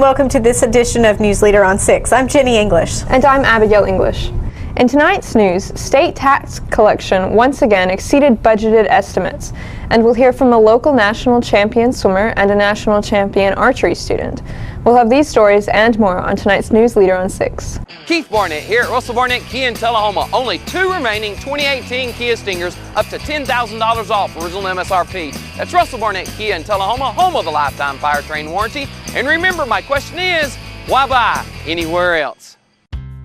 welcome to this edition of News Leader on 6. I'm Jenny English. And I'm Abigail English. In tonight's news, state tax collection once again exceeded budgeted estimates, and we'll hear from a local national champion swimmer and a national champion archery student. We'll have these stories and more on tonight's News Leader on 6. Keith Barnett here at Russell Barnett Kia in Tullahoma. Only 2 remaining 2018 Kia Stingers up to $10,000 off original MSRP. That's Russell Barnett Kia in Tullahoma, home of the lifetime powertrain warranty. And remember, my question is, why buy anywhere else?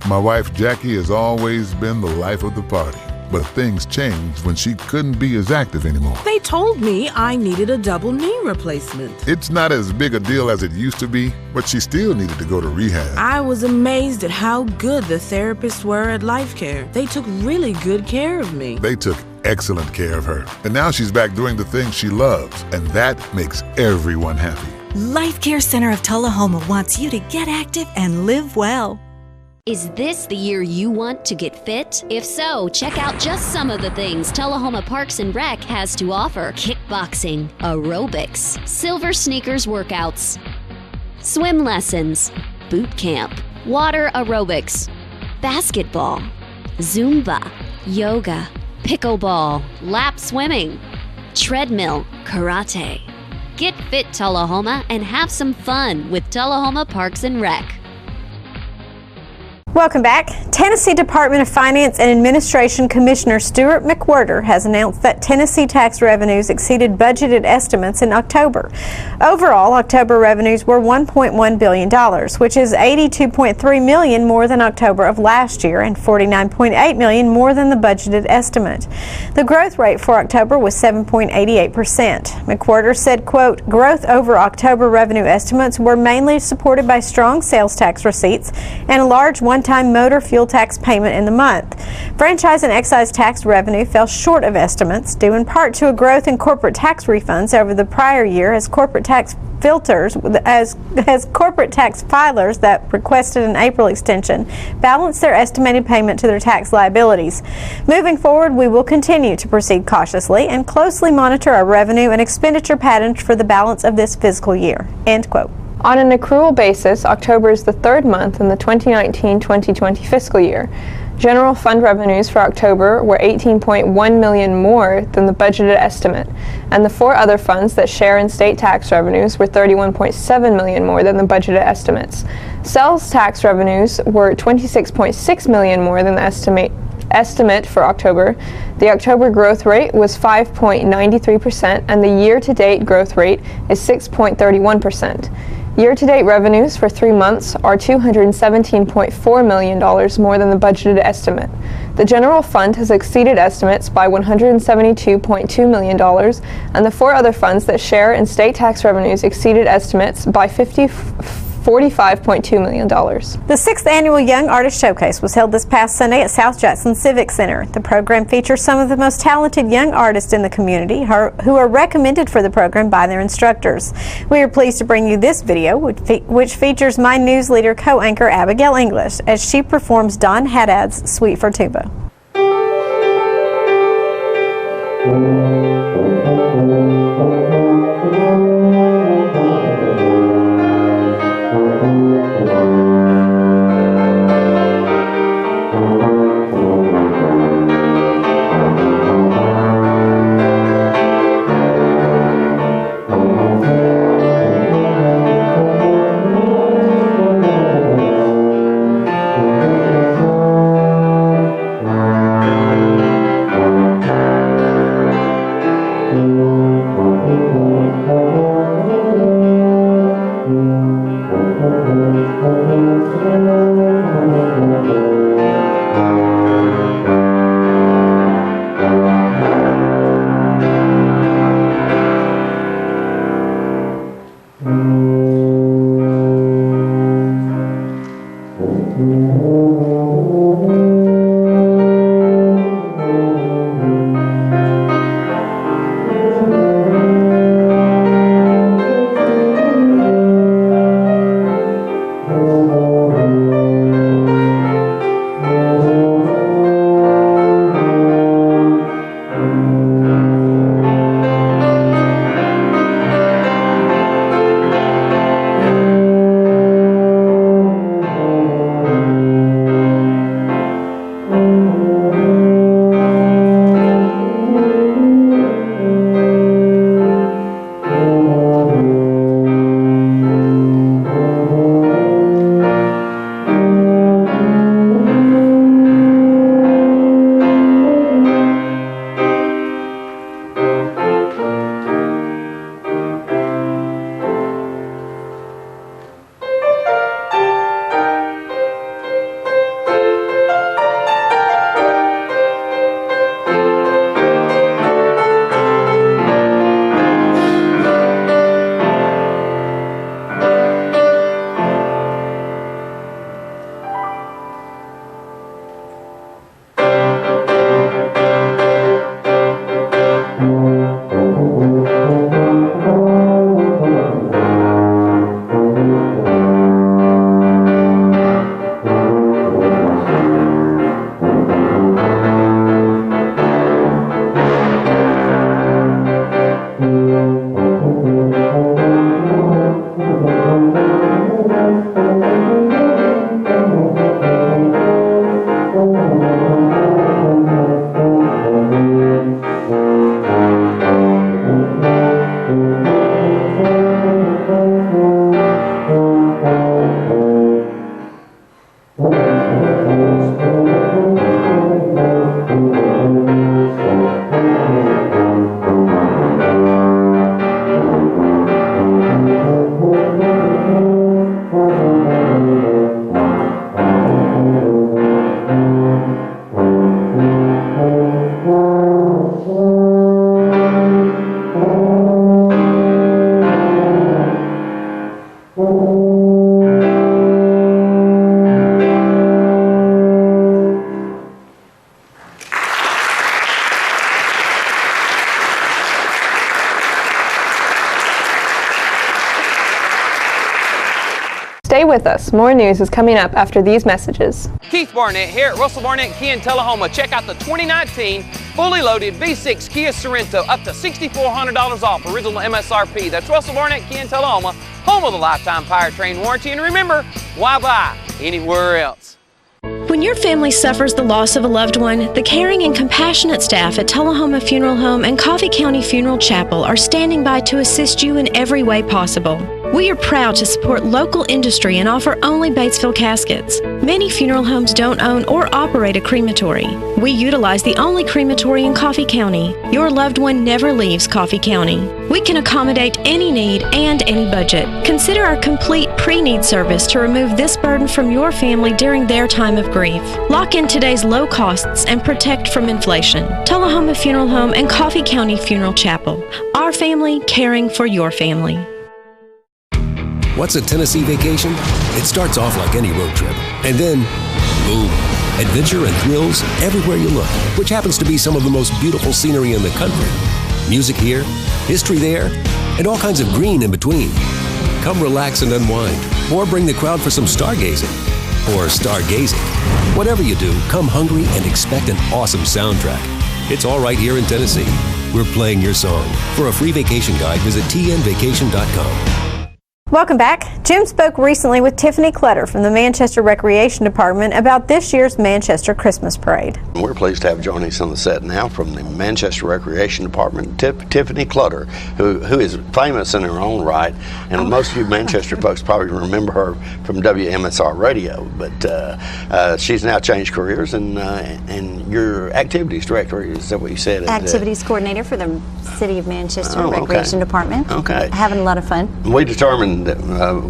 My wife Jackie has always been the life of the party, but things changed when she couldn't be as active anymore. They told me I needed a double knee replacement. It's not as big a deal as it used to be, but she still needed to go to rehab. I was amazed at how good the therapists were at Life Care. They took really good care of me. They took excellent care of her, and now she's back doing the things she loves, and that makes everyone happy. Life Care Center of Tullahoma wants you to get active and live well. Is this the year you want to get fit? If so, check out just some of the things Tullahoma Parks and Rec has to offer. Kickboxing, aerobics, silver sneakers workouts, swim lessons, boot camp, water aerobics, basketball, Zumba, yoga, pickleball, lap swimming, treadmill, karate. Get fit, Tullahoma, and have some fun with Tullahoma Parks and Rec. Welcome back. Tennessee Department of Finance and Administration Commissioner Stuart McWhirter has announced that Tennessee tax revenues exceeded budgeted estimates in October. Overall, October revenues were $1.1 billion, which is $82.3 million more than October of last year and $49.8 million more than the budgeted estimate. The growth rate for October was 7.88%. McWhirter said, quote, growth over October revenue estimates were mainly supported by strong sales tax receipts and a large one-time motor fuel tax payment in the month. Franchise and excise tax revenue fell short of estimates, due in part to a growth in corporate tax refunds over the prior year as corporate tax corporate tax filers that requested an April extension balance their estimated payment to their tax liabilities. Moving forward, we will continue to proceed cautiously and closely monitor our revenue and expenditure patterns for the balance of this fiscal year. End quote. On an accrual basis, October is the third month in the 2019-2020 fiscal year. General fund revenues for October were $18.1 million more than the budgeted estimate, and the 4 other funds that share in state tax revenues were $31.7 million more than the budgeted estimates. Sales tax revenues were $26.6 million more than the estimate for October. The October growth rate was 5.93%, and the year-to-date growth rate is 6.31%. Year-to-date revenues for 3 months are $217.4 million more than the budgeted estimate. The general fund has exceeded estimates by $172.2 million, and the 4 other funds that share in state tax revenues exceeded estimates by $45.2 million. The 6th Annual Young Artist Showcase was held this past Sunday at South Jackson Civic Center. The program features some of the most talented young artists in the community who are recommended for the program by their instructors. We are pleased to bring you this video, which features my news leader co-anchor Abigail English as she performs Don Haddad's Suite for Tuba. with us. More news is coming up after these messages. Keith Barnett here at Russell Barnett Kia in Tullahoma. Check out the 2019 fully loaded V6 Kia Sorento, up to $6,400 off original MSRP. That's Russell Barnett Kia in Tullahoma, home of the lifetime powertrain warranty. And remember, why buy anywhere else? When your family suffers the loss of a loved one, the caring and compassionate staff at Tullahoma Funeral Home and Coffee County Funeral Chapel are standing by to assist you in every way possible. We are proud to support local industry and offer only Batesville caskets. Many funeral homes don't own or operate a crematory. We utilize the only crematory in Coffee County. Your loved one never leaves Coffee County. We can accommodate any need and any budget. Consider our complete pre-need service to remove this burden from your family during their time of grief. Lock in today's low costs and protect from inflation. Tullahoma Funeral Home and Coffee County Funeral Chapel. Our family caring for your family. What's a Tennessee vacation? It starts off like any road trip, and then, boom, adventure and thrills everywhere you look, which happens to be some of the most beautiful scenery in the country. Music here, history there, and all kinds of green in between. Come relax and unwind, or bring the crowd for some stargazing, or stargazing. Whatever you do, come hungry and expect an awesome soundtrack. It's all right here in Tennessee. We're playing your song. For a free vacation guide, visit tnvacation.com. Welcome back. Jim spoke recently with Tiffany Clutter from the Manchester Recreation Department about this year's Manchester Christmas Parade. We're pleased to have joining us on the set now from the Manchester Recreation Department, Tiffany Clutter, who is famous in her own right, and most of you Manchester folks probably remember her from WMSR Radio, but she's now changed careers, and your activities director, is that what you said? Activities coordinator for the City of Manchester Recreation Department. Okay. Having a lot of fun. We determined that,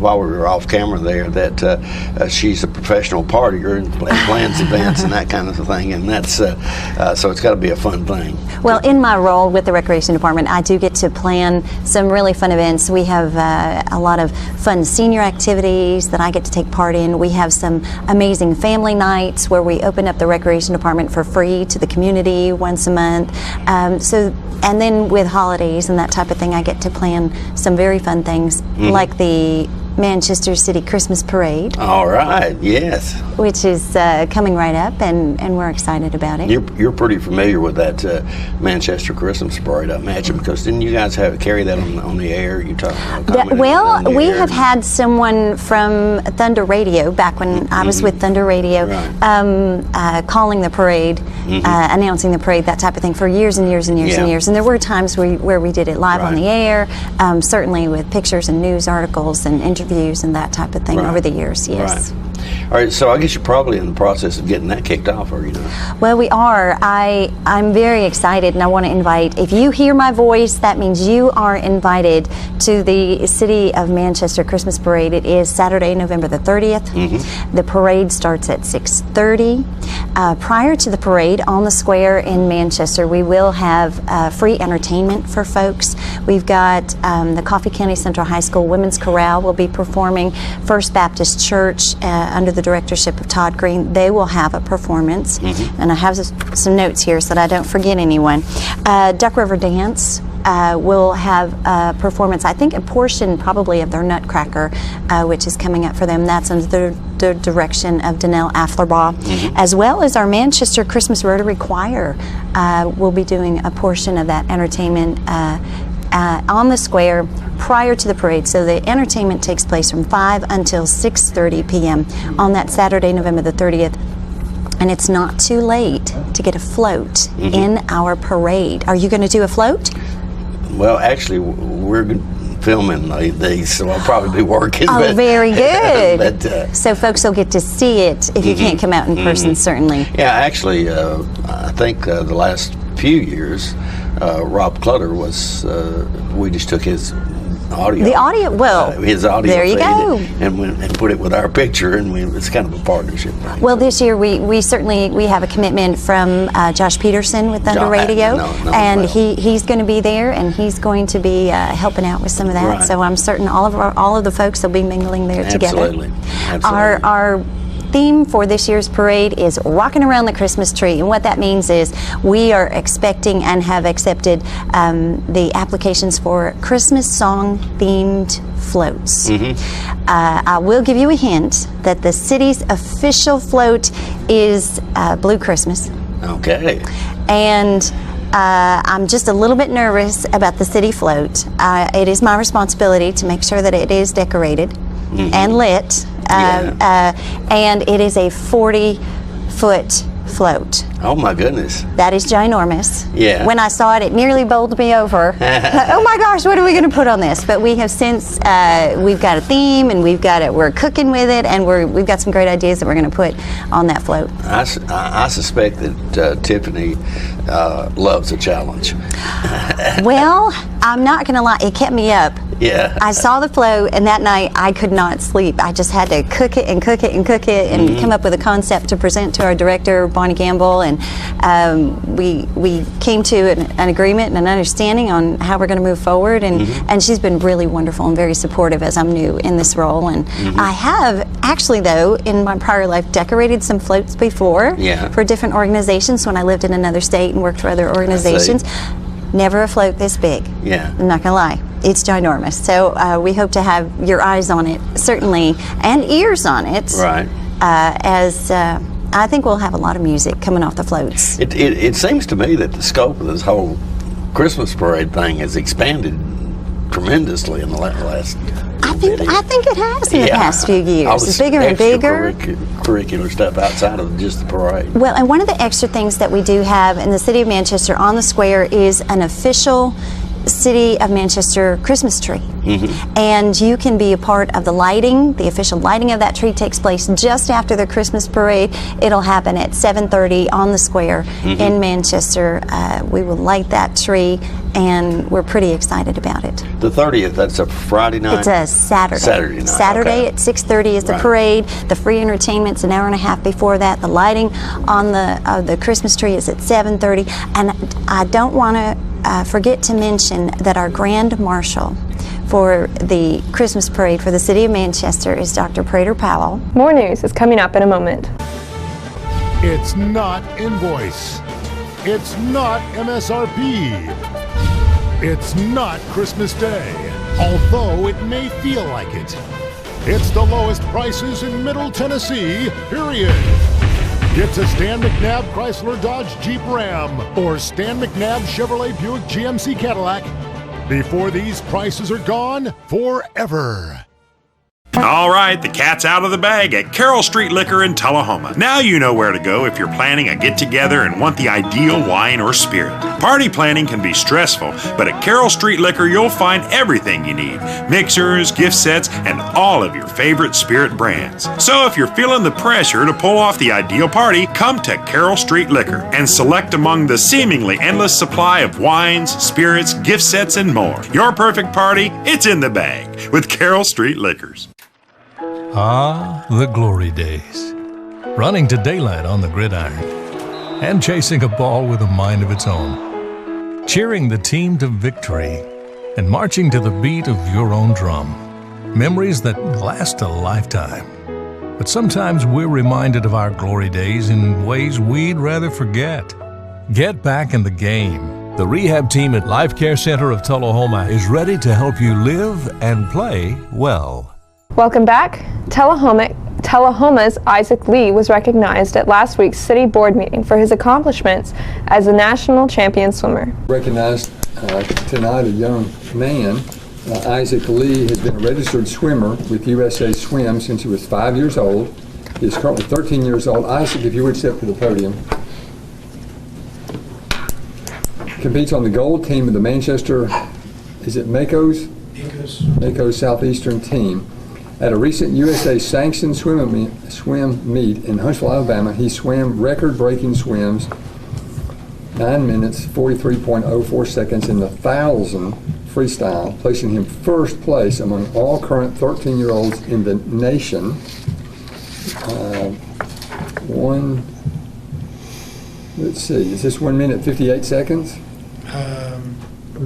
while we were off camera there, that she's a professional partier and plans events and that kind of thing, and that's so it's got to be a fun thing. Well, in my role with the Recreation Department, I do get to plan some really fun events. We have a lot of fun senior activities that I get to take part in. We have some amazing family nights where we open up the Recreation Department for free to the community once a month. And then with holidays and that type of thing, I get to plan some very fun things, like the Manchester City Christmas Parade. All right, yes. Which is coming right up, and we're excited about it. You're pretty familiar with that Manchester Christmas Parade, I imagine, because didn't you guys carry that on the air? You talk about well, we have had someone from Thunder Radio back when I was with Thunder Radio, calling the parade, announcing the parade, that type of thing, for years and years and years and years. And there were times where we did it live on the air, certainly with pictures and news articles and interviews and that type of thing over the years. Yes. Right. All right, so I guess you're probably in the process of getting that kicked off, are you not? Well, we are. I'm very excited, and I want to invite, if you hear my voice, that means you are invited to the City of Manchester Christmas Parade. It is Saturday, November the 30th. The parade starts at 6:30. Prior to the parade, on the square in Manchester, we will have free entertainment for folks. We've got the Coffee County Central High School Women's Chorale will be performing. First Baptist Church, under the directorship of Todd Green, they will have a performance. And I have some notes here so that I don't forget anyone. Duck River Dance will have a performance, I think a portion probably of their Nutcracker, which is coming up for them. That's under the direction of Danelle Afflerbaugh, as well as our Manchester Christmas Rotary Choir will be doing a portion of that entertainment on the square prior to the parade. So the entertainment takes place from 5 until 6:30 p.m. on that Saturday, November the 30th. And it's not too late to get a float in our parade. Are you going to do a float? Well, actually, we're filming these, so I'll probably be working. Oh, very good. So folks will get to see it if you can't come out in person, certainly. Yeah, actually, I think the last few years, Rob Clutter was, we just took his audio. The audio, well, his audio. There you go. And put it with our picture, and it's kind of a partnership thing. Well, this year we certainly have a commitment from Josh Peterson with Thunder Radio, and he's going to be there, and he's going to be helping out with some of that. Right. So I'm certain all of the folks will be mingling there together. Absolutely. Our theme for this year's parade is Rocking Around the Christmas Tree. And what that means is we are expecting and have accepted the applications for Christmas song themed floats. I will give you a hint that the city's official float is Blue Christmas. Okay. And I'm just a little bit nervous about the city float. It is my responsibility to make sure that it is decorated and lit. And it is a 40-foot float. Oh my goodness. That is ginormous. Yeah. When I saw it, it nearly bowled me over. Oh my gosh, what are we going to put on this? But we have since, we've got a theme, and we're cooking with it, and we've got some great ideas that we're going to put on that float. I suspect that Tiffany loves a challenge. Well, I'm not going to lie, it kept me up. Yeah. I saw the float, and that night I could not sleep. I just had to cook it and cook it and cook it and come up with a concept to present to our director, Bonnie Gamble, and we came to an agreement and an understanding on how we're going to move forward, and she's been really wonderful and very supportive as I'm new in this role. And I have actually, though, in my prior life, decorated some floats before for different organizations when I lived in another state and worked for other organizations. Never a float this big. Yeah. I'm not going to lie. It's ginormous. So we hope to have your eyes on it, certainly, and ears on it. Right. As I think we'll have a lot of music coming off the floats. It seems to me that the scope of this whole Christmas parade thing has expanded tremendously in the last. I think it has in the past few years. All this It's bigger and bigger. Curricular stuff outside of just the parade. Well, and one of the extra things that we do have in the City of Manchester on the square is an official City of Manchester Christmas tree. And you can be a part of the lighting. The official lighting of that tree takes place just after the Christmas parade. It'll happen at 7:30 on the square in Manchester. We will light that tree, and we're pretty excited about it. The 30th, that's a Friday night? It's a Saturday. Saturday night. Saturday at 6:30 is the parade. The free entertainment's an hour and a half before that. The lighting on the Christmas tree is at 7:30. And I don't want to forget to mention that our Grand Marshal for the Christmas parade for the City of Manchester is Dr. Prater Powell. More news is coming up in a moment. It's not invoice. It's not MSRP. It's not Christmas Day, although it may feel like it. It's the lowest prices in Middle Tennessee, period. Get to Stan McNabb Chrysler Dodge Jeep Ram or Stan McNabb Chevrolet Buick GMC Cadillac before these prices are gone forever. All right, the cat's out of the bag at Carroll Street Liquor in Tullahoma. Now you know where to go if you're planning a get-together and want the ideal wine or spirit. Party planning can be stressful, but at Carroll Street Liquor you'll find everything you need. Mixers, gift sets, and all of your favorite spirit brands. So if you're feeling the pressure to pull off the ideal party, come to Carroll Street Liquor and select among the seemingly endless supply of wines, spirits, gift sets, and more. Your perfect party, it's in the bag with Carroll Street Liquors. Ah, the glory days. Running to daylight on the gridiron and chasing a ball with a mind of its own. Cheering the team to victory and marching to the beat of your own drum. Memories that last a lifetime. But sometimes we're reminded of our glory days in ways we'd rather forget. Get back in the game. The rehab team at Life Care Center of Tullahoma is ready to help you live and play well. Welcome back. Tullahoma's Isaac Lee was recognized at last week's city board meeting for his accomplishments as a national champion swimmer. Recognized tonight a young man, Isaac Lee, has been a registered swimmer with USA Swim since he was 5 years old. He is currently 13 years old. Isaac, if you would step to the podium. Competes on the gold team of the Manchester, is it Maco's? Maco's Southeastern team. At a recent USA sanctioned swim meet in Huntsville, Alabama, he swam record-breaking swims, 9 minutes, 43.04 seconds in the 1,000 freestyle, placing him first place among all current 13-year-olds in the nation. Let's see, is this 1 minute 58 seconds? For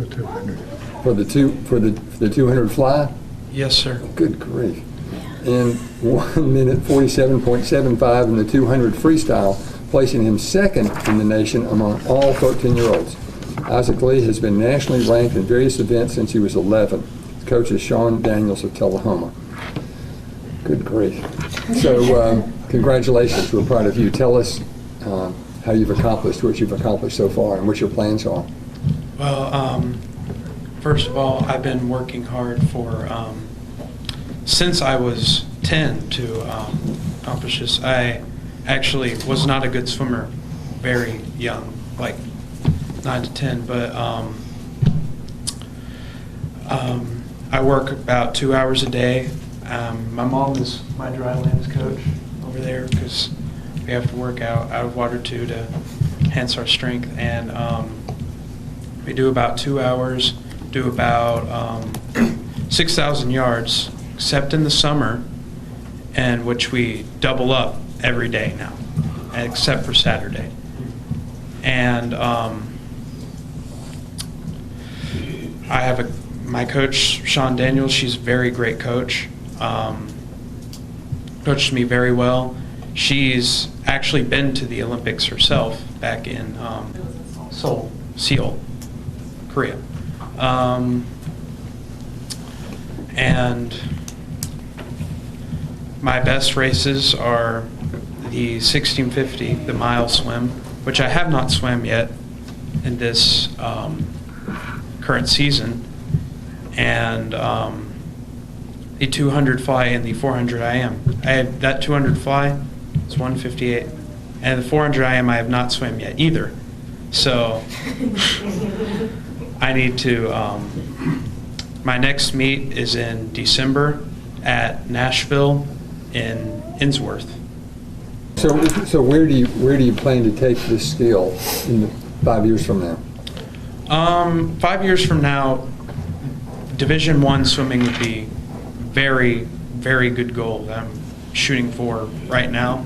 the 200. For the 200 fly? Yes, sir. Good grief. in 1 minute 47.75 in the 200 freestyle, placing him second in the nation among all 13-year-olds. Isaac Lee has been nationally ranked in various events since he was 11. His coach is Sean Daniels of Tullahoma. Good grief. So congratulations, we're proud of you. Tell us how you've accomplished what you've accomplished so far and what your plans are. Well, first of all, I've been working hard for, since I was 10 to accomplish this. I actually was not a good swimmer very young, like 9 to 10, but I work about 2 hours a day. My mom is my dry lands coach over there because we have to work out of water too to enhance our strength, and we do about 2 hours, do about 6,000 yards, except in the summer, and which we double up every day now, except for Saturday. And I have my coach, Sean Daniels. She's a very great coach. Coached me very well. She's actually been to the Olympics herself back in Seoul, Korea. And my best races are the 1650, the mile swim, which I have not swam yet in this current season, and the 200 fly and the 400 IM. I have that 200 fly, it's 158, and the 400 IM I have not swam yet either. So I need to, my next meet is in December at Nashville in Innsworth. So where do you plan to take this skill in 5 years from now? 5 years from now, Division I swimming would be very, very good goal that I'm shooting for right now.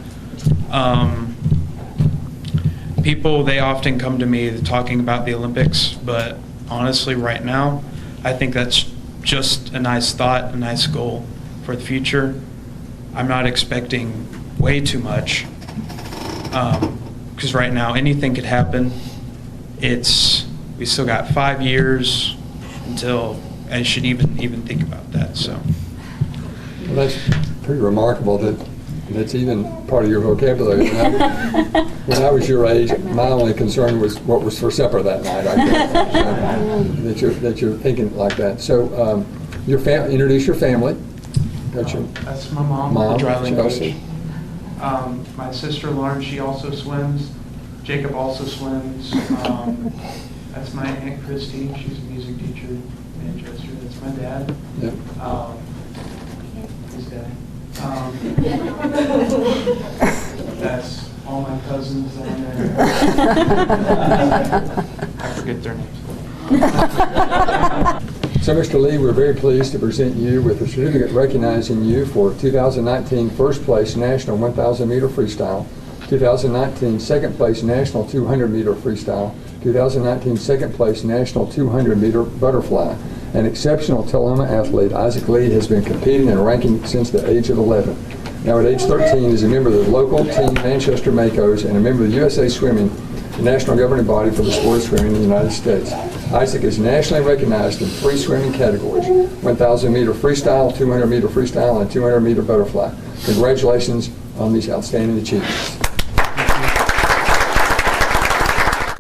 People, they often come to me talking about the Olympics, but honestly right now, I think that's just a nice thought, a nice goal for the future. I'm not expecting way too much, because right now anything could happen. We still got 5 years until I should even think about that. So. Well, that's pretty remarkable that's even part of your vocabulary. When I was your age, my only concern was what was for supper that night. That you're thinking like that. So, introduce your family. That's my mom, the dry land coach. My sister Lauren, she also swims. Jacob also swims. That's my Aunt Christy. She's a music teacher in Manchester. That's my dad. Yep. His dad. That's all my cousins down there. I forget their names. So, Mr. Lee, we're very pleased to present you with a certificate recognizing you for 2019 first place National 1,000 meter freestyle, 2019 second place National 200 meter freestyle, 2019 second place National 200 meter butterfly. An exceptional Tullahoma athlete, Isaac Lee has been competing and ranking since the age of 11. Now at age 13, is a member of the local team Manchester Makos and a member of the USA Swimming, the national governing body for the sport of swimming in the United States. Isaac is nationally recognized in 3 swimming categories: 1,000 meter freestyle, 200 meter freestyle, and 200 meter butterfly. Congratulations on these outstanding achievements.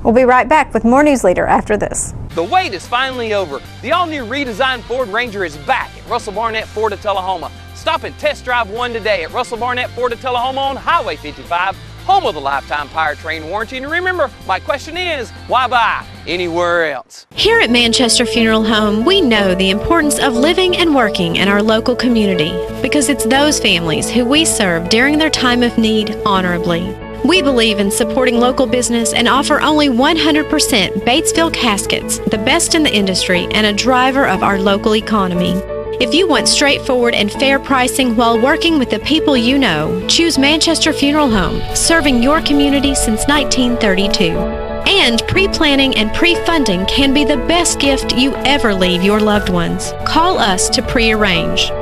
We'll be right back with more News Leader after this. The wait is finally over. The all-new redesigned Ford Ranger is back at Russell Barnett Ford of Tullahoma. Stop and test drive one today at Russell Barnett Ford of Tullahoma on Highway 55, home of the lifetime powertrain warranty. And remember, my question is, why buy anywhere else? Here at Manchester Funeral Home, we know the importance of living and working in our local community because it's those families who we serve during their time of need honorably. We believe in supporting local business and offer only 100% Batesville caskets, the best in the industry and a driver of our local economy. If you want straightforward and fair pricing while working with the people you know, choose Manchester Funeral Home, serving your community since 1932. And pre-planning and pre-funding can be the best gift you ever leave your loved ones. Call us to pre-arrange.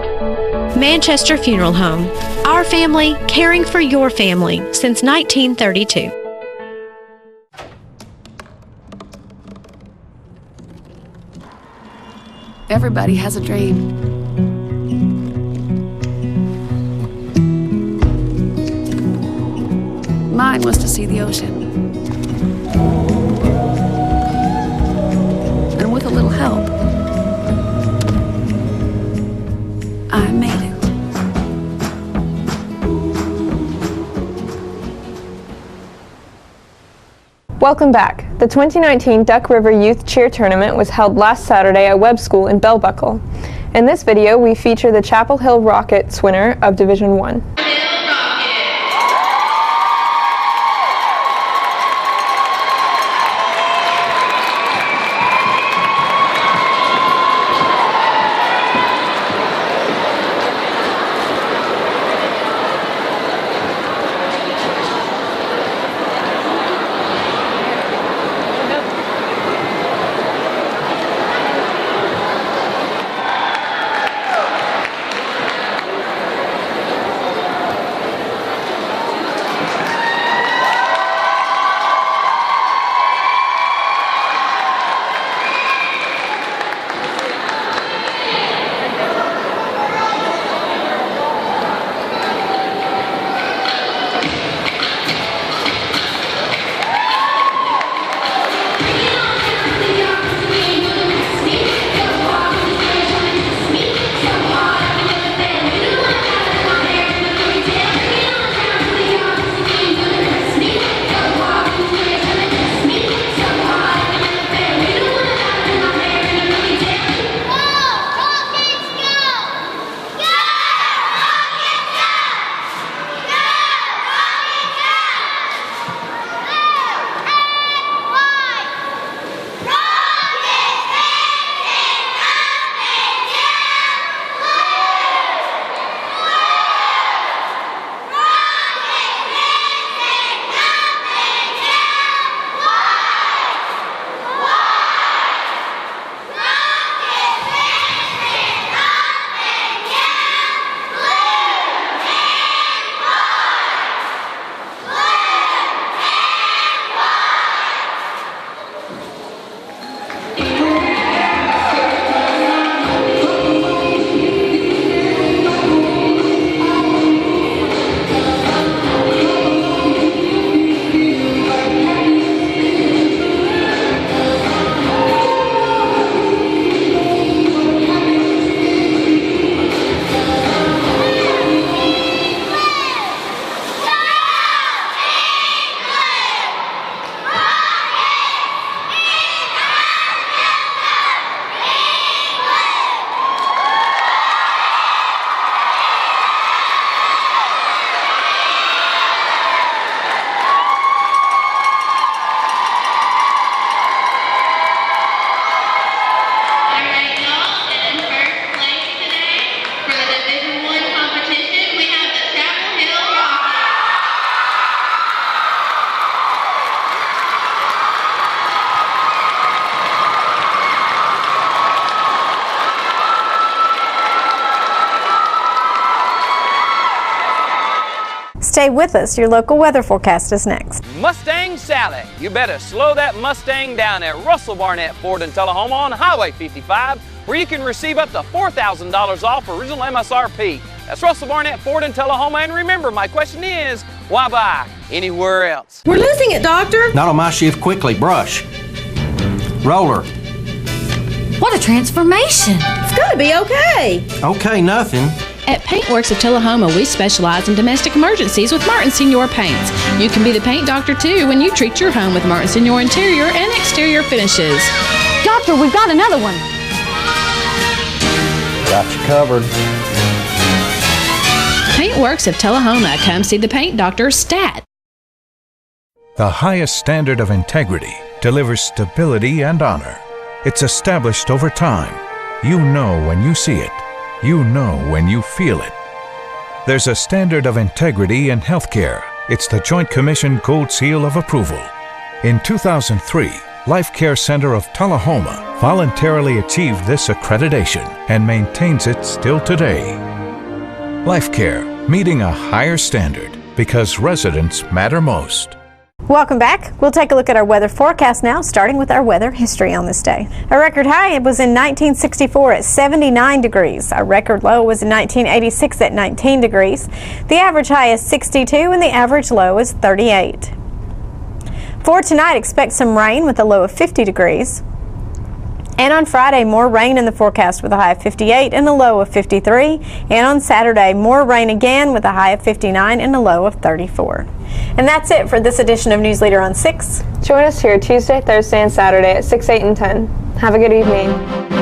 Manchester Funeral Home. Our family caring for your family since 1932. Everybody has a dream. Mine was to see the ocean. And with a little help, I made it. Welcome back. The 2019 Duck River Youth Cheer Tournament was held last Saturday at Webb School in Bell Buckle. In this video, we feature the Chapel Hill Rockets winner of Division 1. Stay with us. Your local weather forecast is next. Mustang Sally. You better slow that Mustang down at Russell Barnett Ford in Tullahoma on Highway 55, where you can receive up to $4,000 off original MSRP. That's Russell Barnett Ford in Tullahoma. And remember, my question is, why buy anywhere else? We're losing it, Doctor. Not on my shift. Quickly, brush. Roller. What a transformation. It's gonna be okay. Okay, nothing. At Paintworks of Tullahoma, we specialize in domestic emergencies with Martin Senior Paints. You can be the paint doctor too when you treat your home with Martin Senior interior and exterior finishes. Doctor, we've got another one. Got you covered. Paintworks of Tullahoma. Come see the paint doctor, Stat. The highest standard of integrity delivers stability and honor. It's established over time. You know when you see it. You know when you feel it. There's a standard of integrity in healthcare. It's the Joint Commission Gold Seal of Approval. In 2003, Life Care Center of Tullahoma voluntarily achieved this accreditation and maintains it still today. Life Care, meeting a higher standard because residents matter most. Welcome back. We'll take a look at our weather forecast now, starting with our weather history on this day. A record high was in 1964 at 79 degrees. Our record low was in 1986 at 19 degrees. The average high is 62 and the average low is 38. For tonight, expect some rain with a low of 50 degrees. And on Friday, more rain in the forecast with a high of 58 and a low of 53. And on Saturday, more rain again with a high of 59 and a low of 34. And that's it for this edition of News Leader on 6. Join us here Tuesday, Thursday, and Saturday at 6, 8, and 10. Have a good evening.